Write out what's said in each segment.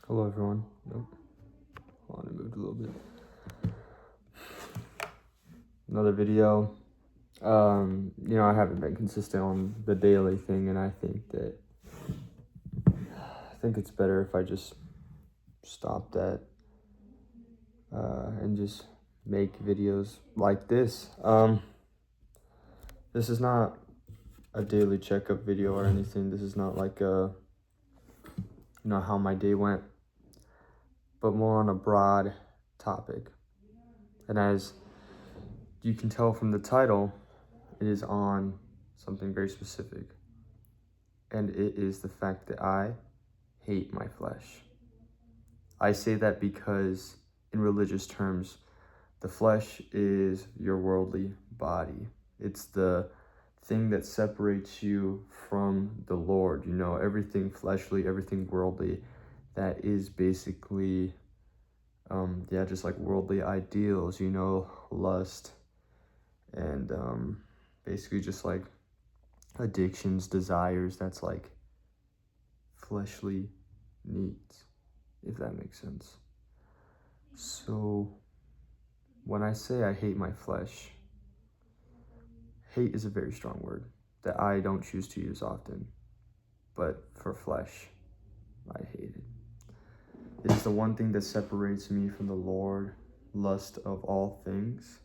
Hello everyone. Nope. Hold on, I moved a little bit. Another video. I haven't been consistent on the daily thing, and I think it's better if I just stop that and just make videos like this. This is not a daily checkup video or anything. This is not like how my day went, but more on a broad topic. And as you can tell from the title, it is on something very specific. And it is the fact that I hate my flesh. I say that because in religious terms, the flesh is your worldly body. It's the thing that separates you from the Lord. Everything fleshly, everything worldly, that is basically, just like worldly ideals, lust, and basically just like addictions, desires, that's like fleshly needs, if that makes sense. So when I say I hate my flesh, hate is a very strong word that I don't choose to use often, but for flesh, I hate it. It is the one thing that separates me from the Lord, lust of all things.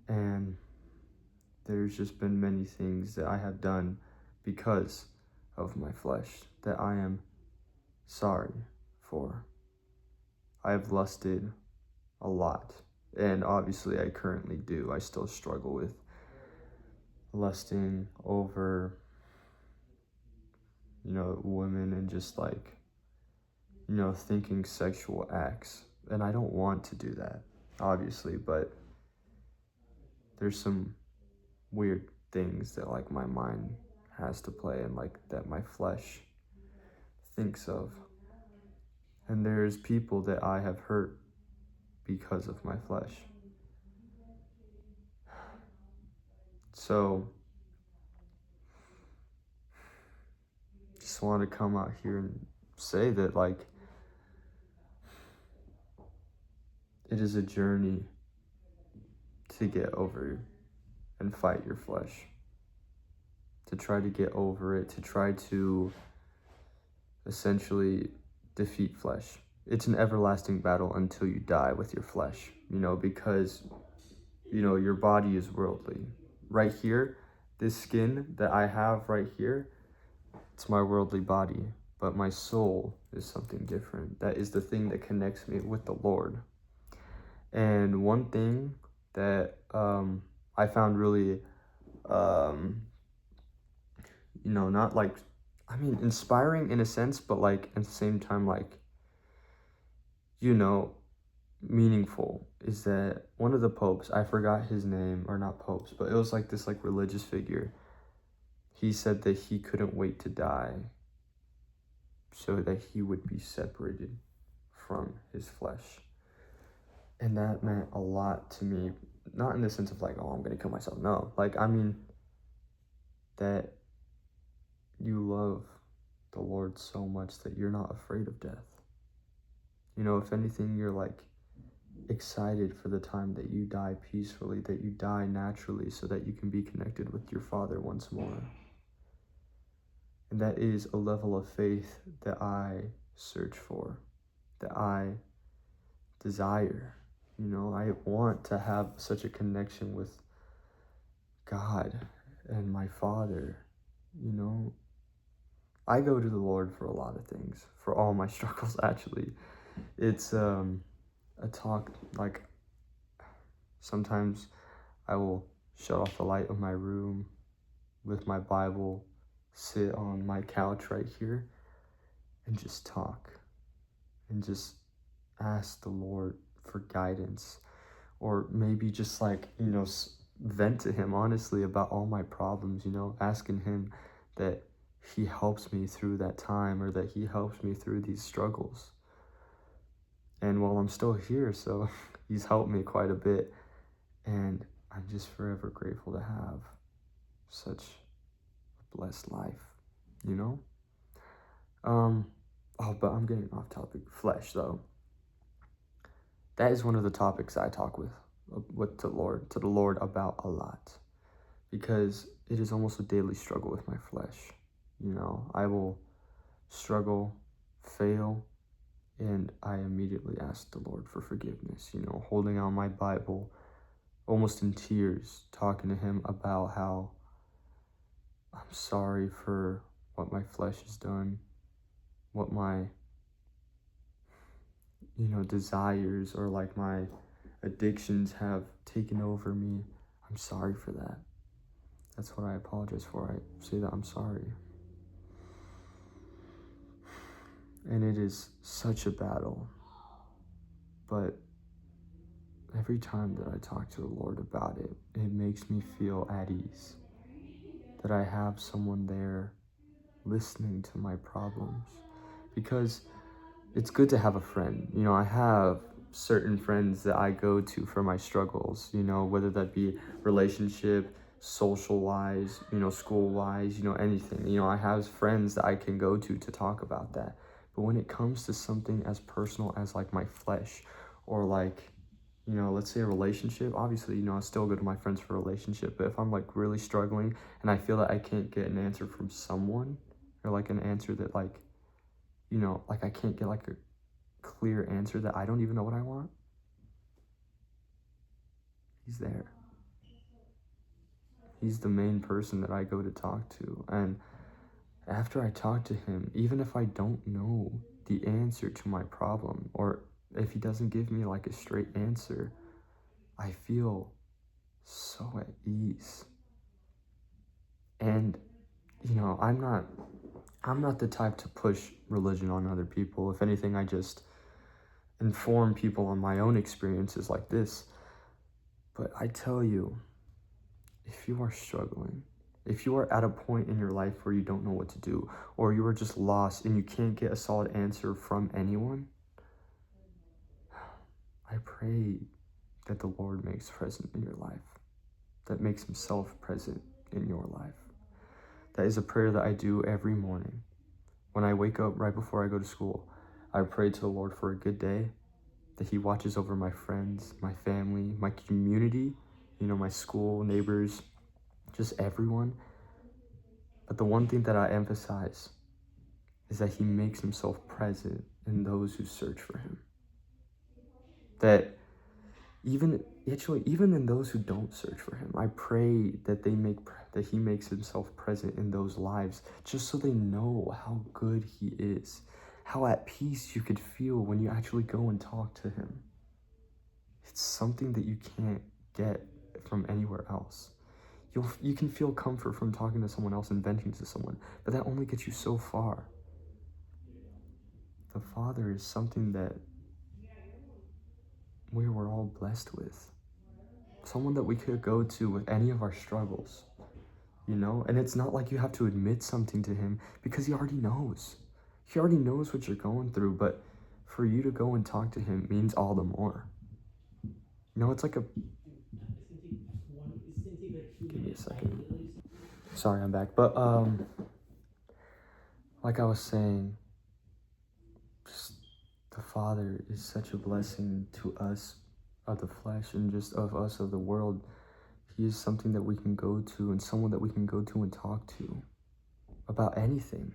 And there's just been many things that I have done because of my flesh that I am sorry for. I have lusted a lot, and obviously I currently do. I still struggle with lusting over, women and just like, thinking sexual acts. And I don't want to do that, obviously, but there's some weird things that like my mind has to play and like that my flesh thinks of. And there's people that I have hurt because of my flesh. So just want to come out here and say that like it is a journey to get over and fight your flesh, to try to get over it, to try to essentially defeat flesh. It's an everlasting battle until you die with your flesh, because your body is worldly. Right here, this skin that I have right here, it's my worldly body, but my soul is something different. That is the thing that connects me with the Lord. And one thing that I found really, not like, inspiring in a sense, but like at the same time, like, meaningful, is that one of the popes, I forgot his name, or not popes, but it was like this like religious figure. He said that he couldn't wait to die so that he would be separated from his flesh. And that meant a lot to me, not in the sense of like, oh, I'm gonna kill myself. No, like, that you love the Lord so much that you're not afraid of death. If anything, you're like excited for the time that you die peacefully, that you die naturally, so that you can be connected with your Father once more. And that is a level of faith that I search for, that I desire. I want to have such a connection with God and my Father. I go to the Lord for a lot of things, for all my struggles, actually. It's a talk, like, sometimes I will shut off the light of my room with my Bible, sit on my couch right here, and just talk, and just ask the Lord for guidance, or maybe just like, vent to him honestly about all my problems, asking him that he helps me through that time, or that he helps me through these struggles. And while I'm still here, so he's helped me quite a bit, and I'm just forever grateful to have such a blessed life, Oh, but I'm getting off topic. Flesh, though. That is one of the topics I talk with the Lord about a lot, because it is almost a daily struggle with my flesh. I will struggle, fail, and I immediately ask the Lord for forgiveness. Holding out my Bible, almost in tears, talking to Him about how I'm sorry for what my flesh has done, what my desires or like my addictions have taken over me. I'm sorry for that. That's what I apologize for. I say that I'm sorry. And it is such a battle. But every time that I talk to the Lord about it, it makes me feel at ease. That I have someone there listening to my problems. Because it's good to have a friend. I have certain friends that I go to for my struggles, whether that be relationship, social wise, school wise, anything. I have friends that I can go to talk about that. But when it comes to something as personal as like my flesh, or like, let's say a relationship, obviously, I still go to my friends for a relationship. But if I'm like really struggling and I feel that I can't get an answer from someone, or like an answer that like I can't get like a clear answer, that I don't even know what I want, He's there. He's the main person that I go to talk to. And after I talk to Him, even if I don't know the answer to my problem, or if He doesn't give me like a straight answer, I feel so at ease. And I'm not the type to push religion on other people. If anything, I just inform people on my own experiences like this. But I tell you, if you are struggling, if you are at a point in your life where you don't know what to do, or you are just lost and you can't get a solid answer from anyone, I pray that the Lord makes present in your life, that makes Himself present in your life. That is a prayer that I do every morning. When I wake up right before I go to school, I pray to the Lord for a good day, that He watches over my friends, my family, my community, my school, neighbors, just everyone. But the one thing that I emphasize is that He makes Himself present in those who search for Him. That even in those who don't search for Him, I pray that He makes Himself present in those lives, just so they know how good He is, how at peace you could feel when you actually go and talk to Him. It's something that you can't get from anywhere else. You can feel comfort from talking to someone else and venting to someone, but that only gets you so far. The Father is something that we were all blessed with. Someone that we could go to with any of our struggles, And it's not like you have to admit something to Him, because He already knows. He already knows what you're going through, but for you to go and talk to Him means all the more. It's like give me a second. Sorry, I'm back. But, like I was saying, just the Father is such a blessing to us of the flesh, and just of us of the world. He is something that we can go to, and someone that we can go to and talk to about anything,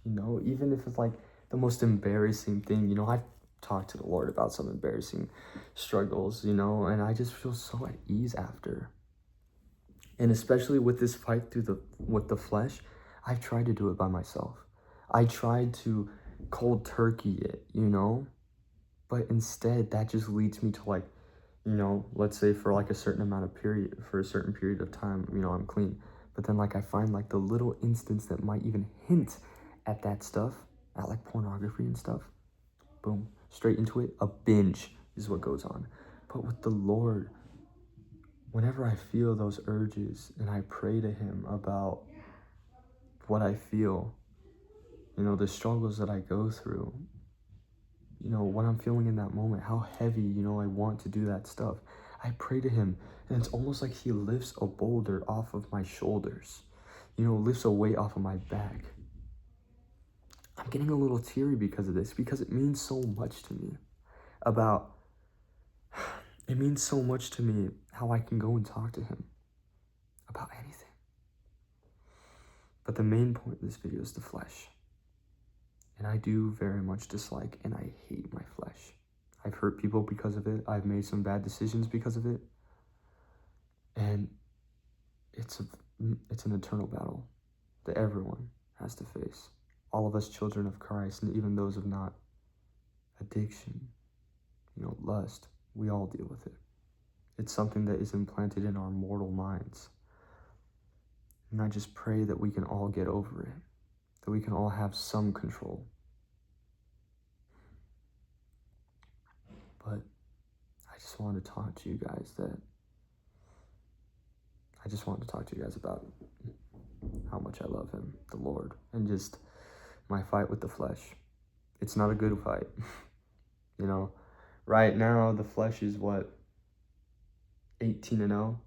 even if it's like the most embarrassing thing. I've talked to the Lord about some embarrassing struggles, and I just feel so at ease after. And especially with this fight with the flesh, I've tried to do it by myself. I tried to cold turkey it, but instead that just leads me to like, let's say for like a certain period of time, I'm clean. But then like I find like the little instance that might even hint at that stuff, at like pornography and stuff, boom, straight into it. A binge is what goes on. But with the Lord, whenever I feel those urges and I pray to Him about what I feel, the struggles that I go through, what I'm feeling in that moment, how heavy, I want to do that stuff, I pray to Him, and it's almost like He lifts a boulder off of my shoulders, lifts a weight off of my back. I'm getting a little teary because of this, because it means so much to me it means so much to me how I can go and talk to him about anything. But the main point of this video is the flesh. And I do very much dislike and I hate my flesh. I've hurt people because of it. I've made some bad decisions because of it. And it's an eternal battle that everyone has to face. All of us children of Christ, and even those of not, addiction, lust, we all deal with it. It's something that is implanted in our mortal minds. And I just pray that we can all get over it, that we can all have some control. But I just wanted to talk to you guys about how much I love him, the Lord, and just my fight with the flesh. It's not a good fight. Right now the flesh is what, 18-0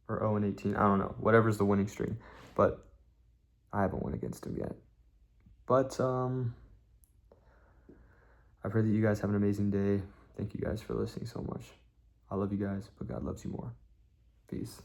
or 0-18, I don't know, whatever's the winning streak, but I haven't won against him yet. But I pray that you guys have an amazing day. Thank you guys for listening so much. I love you guys, but God loves you more. Peace.